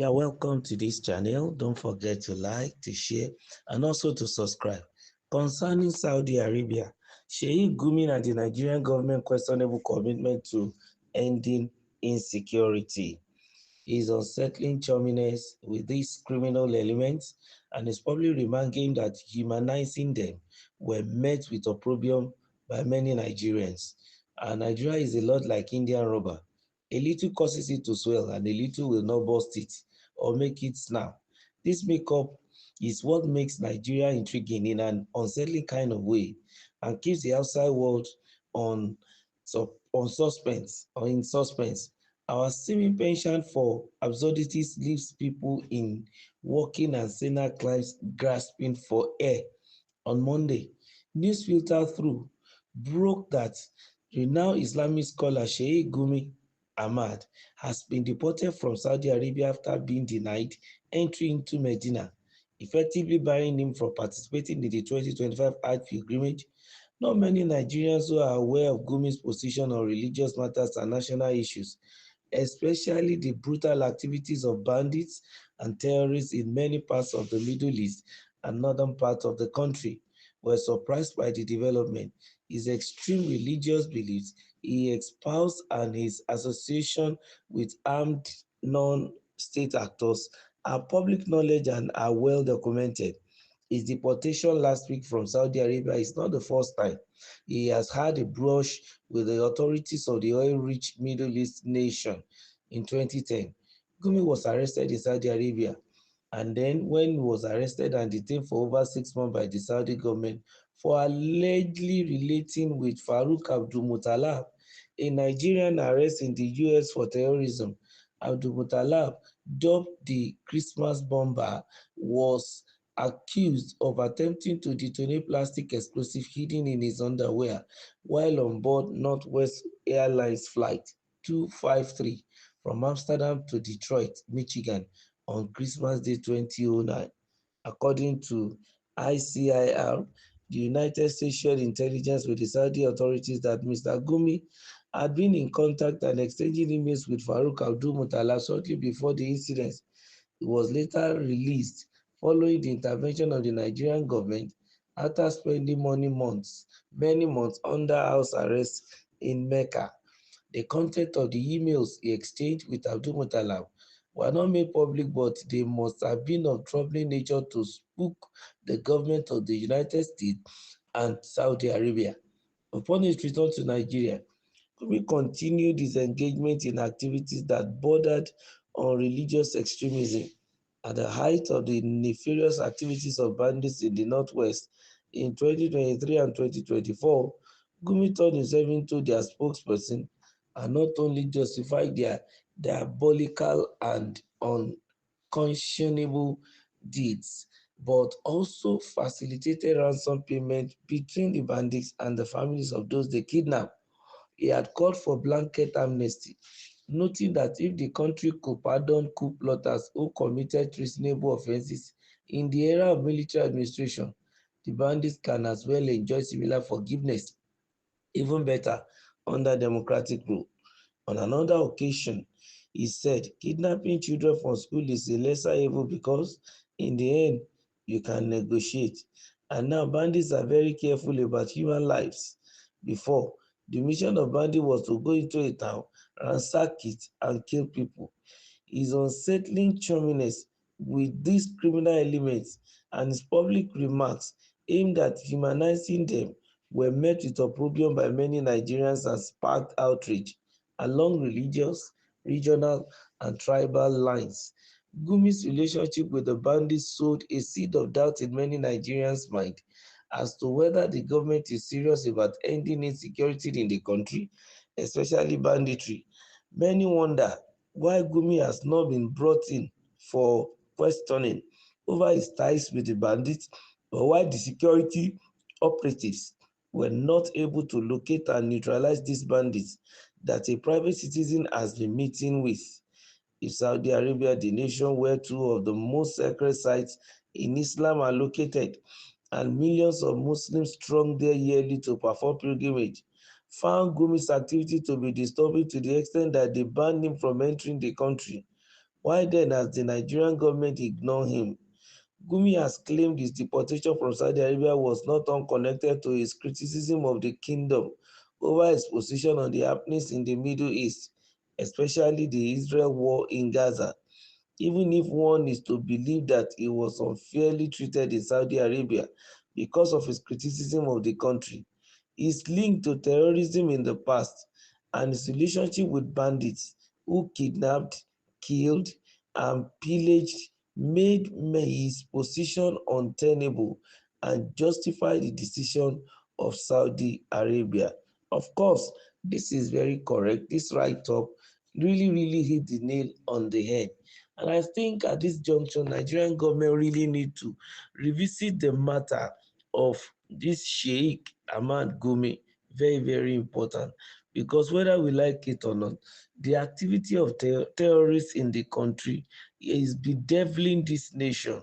You are welcome to this channel. Don't forget to like, to share, and also to subscribe. Concerning Saudi Arabia, Sheikh Gumi and the Nigerian government questionable commitment to ending insecurity is unsettling chumminess with these criminal elements and is probably reminding that humanizing them were met with opprobrium by many Nigerians. And Nigeria is a lot like Indian rubber. A little causes it to swell and a little will not burst it or make it snap. This makeup is what makes Nigeria intriguing in an unsettling kind of way and keeps the outside world on suspense or in suspense. Our seeming penchant for absurdities leaves people in walking and sinner lives grasping for air. On Monday, news filtered through broke that renowned Islamic scholar Sheikh Gumi Ahmad has been deported from Saudi Arabia after being denied entry into Medina, effectively barring him from participating in the 2025 Hajj pilgrimage. Not many Nigerians who are aware of Gumi's position on religious matters and national issues, especially the brutal activities of bandits and terrorists in many parts of the Middle East and northern parts of the country, were surprised by the development. His extreme religious beliefs he espoused and his association with armed non-state actors are public knowledge and are well documented. His deportation last week from Saudi Arabia is not the first time. He has had a brush with the authorities of the oil-rich Middle East nation. In 2010, Gumi was arrested in Saudi Arabia, and then when he was arrested and detained for over 6 months by the Saudi government for allegedly relating with Farouk Abdulmutalab, a Nigerian arrest in the US for terrorism. Abdulmutalab, dubbed the Christmas bomber, was accused of attempting to detonate plastic explosive hidden in his underwear while on board Northwest Airlines Flight 253 from Amsterdam to Detroit, Michigan on Christmas Day 2009. According to ICIR, the United States shared intelligence with the Saudi authorities that Mr. Gumi had been in contact and exchanging emails with Farouk Abdul-Muttalib shortly before the incident. He was later released following the intervention of the Nigerian government after spending many months under house arrest in Mecca. The content of the emails he exchanged with Abdul-Muttalib were not made public, but they must have been of troubling nature to spook the government of the United States and Saudi Arabia. Upon his return to Nigeria, Gumi continued his engagement in activities that bordered on religious extremism. At the height of the nefarious activities of bandits in the Northwest in 2023 and 2024, Gumi turned himself into their spokesperson and not only justified their diabolical and unconscionable deeds, but also facilitated ransom payment between the bandits and the families of those they kidnapped. He had called for blanket amnesty, noting that if the country could pardon coup plotters who committed treasonable offenses in the era of military administration, the bandits can as well enjoy similar forgiveness, even better, under democratic rule. On another occasion, he said, kidnapping children from school is a lesser evil because, in the end, you can negotiate. And now bandits are very careful about human lives. Before, the mission of bandits was to go into a town, ransack it, and kill people. His unsettling chumminess with these criminal elements and his public remarks aimed at humanizing them were met with opprobrium by many Nigerians and sparked outrage along religious, regional, and tribal lines. Gumi's relationship with the bandits sowed a seed of doubt in many Nigerians' mind as to whether the government is serious about ending insecurity in the country, especially banditry. Many wonder why Gumi has not been brought in for questioning over his ties with the bandits, or why the security operatives were not able to locate and neutralize these bandits that a private citizen has been meeting with. If Saudi Arabia, the nation where two of the most sacred sites in Islam are located, and millions of Muslims throng there yearly to perform pilgrimage, found Gumi's activity to be disturbing to the extent that they banned him from entering the country, Why then has the Nigerian government ignored him? Gumi has claimed his deportation from Saudi Arabia was not unconnected to his criticism of the kingdom over his position on the happenings in the Middle East, especially the Israel war in Gaza. Even if one is to believe that he was unfairly treated in Saudi Arabia because of his criticism of the country, his link to terrorism in the past and his relationship with bandits who kidnapped, killed, and pillaged made his position untenable and justified the decision of Saudi Arabia. Of course, this is very correct. This write-up really hit the nail on the head. And I think at this juncture, Nigerian government really need to revisit the matter of this Sheikh Ahmad Gumi. Very important. Because whether we like it or not, the activity of terrorists in the country is bedeviling this nation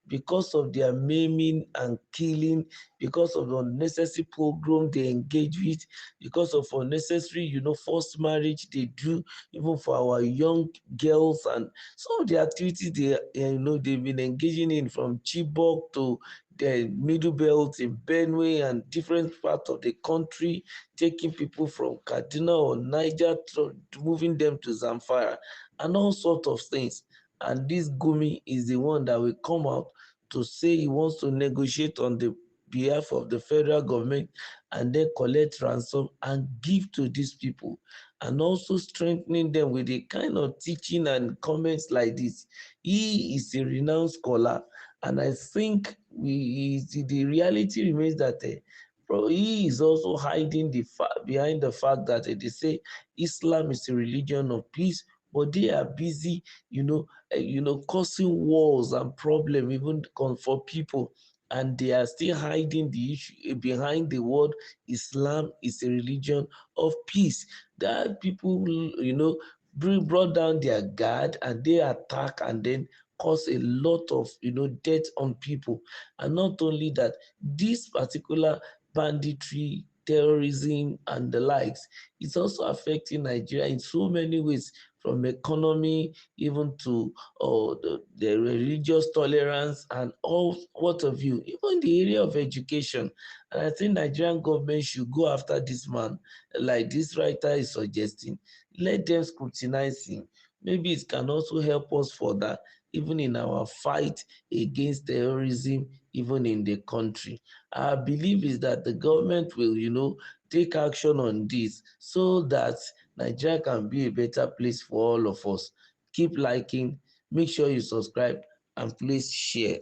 because of their maiming and killing, because of the unnecessary pogrom they engage with, because of unnecessary, forced marriage they do, even for our young girls, and some of the activities they've been engaging in from Chibok to the Middle Belt in Benue and different parts of the country, taking people from Kaduna or Niger to moving them to Zamfara and all sorts of things. And this Gumi is the one that will come out to say he wants to negotiate on the behalf of the federal government and then collect ransom and give to these people, and also strengthening them with the kind of teaching and comments like this. He is a renowned scholar, and I think the reality remains that he is also hiding behind the fact that they say Islam is a religion of peace, but they are busy, causing wars and problems even for people, and they are still hiding the issue behind the word Islam is a religion of peace. That people, brought down their guard and they attack and then cause a lot of, death on people. And not only that, this particular banditry, terrorism, and the likes is also affecting Nigeria in so many ways, from economy even to the religious tolerance and all what of you, even the area of education. And I think Nigerian government should go after this man, like this writer is suggesting. Let them scrutinize him. Maybe it can also help us further, even in our fight against terrorism, even in the country. Our belief is that the government will, take action on this so that Nigeria can be a better place for all of us. Keep liking, make sure you subscribe, and please share.